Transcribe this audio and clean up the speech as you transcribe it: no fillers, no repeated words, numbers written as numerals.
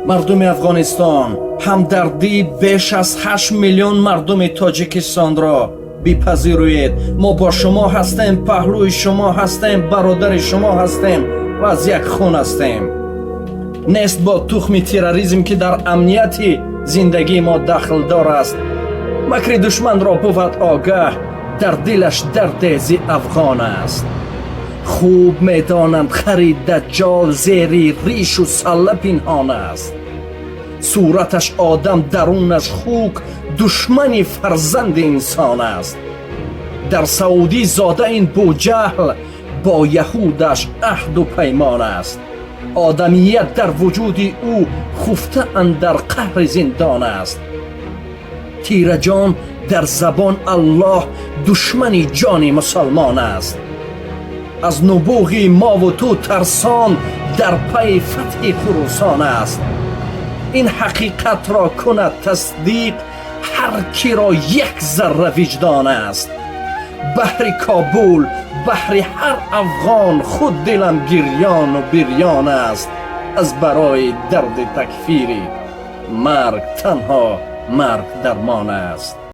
مردم افغانستان همدردی بیش از 8 میلیون مردم تاجیکستان را بپذیرید. ما با شما هستیم، پهلوی شما هستیم، برادر شما هستیم و از یک خون هستیم. نیست با تخم تروریسم که در امنیت زندگی ما دخل دار است. مکر دشمن را بود آگاه، در دلش درد زی افغان است. خوب میدانند خرید دجال زیری ریش و سله پنهان است. صورتش آدم درونش خوک، دشمن فرزند انسان است. در سعودی زاده این بوجهل، با یهودش عهد و پیمان است. آدمیت در وجود او خفته اندر قهر زندان است. تیره جان در زبان الله، دشمن جان مسلمان است. از نبوغ ما و تو ترسان، در پی فتح خراسان است. این حقیقت را کند تصدیق، هر کی را یک ذره وجدان است. بحر کابل، بحر هر افغان، خود دلم گریان و بریان است. از برای درد تکفیری، مرگ تنها مرگ درمان است.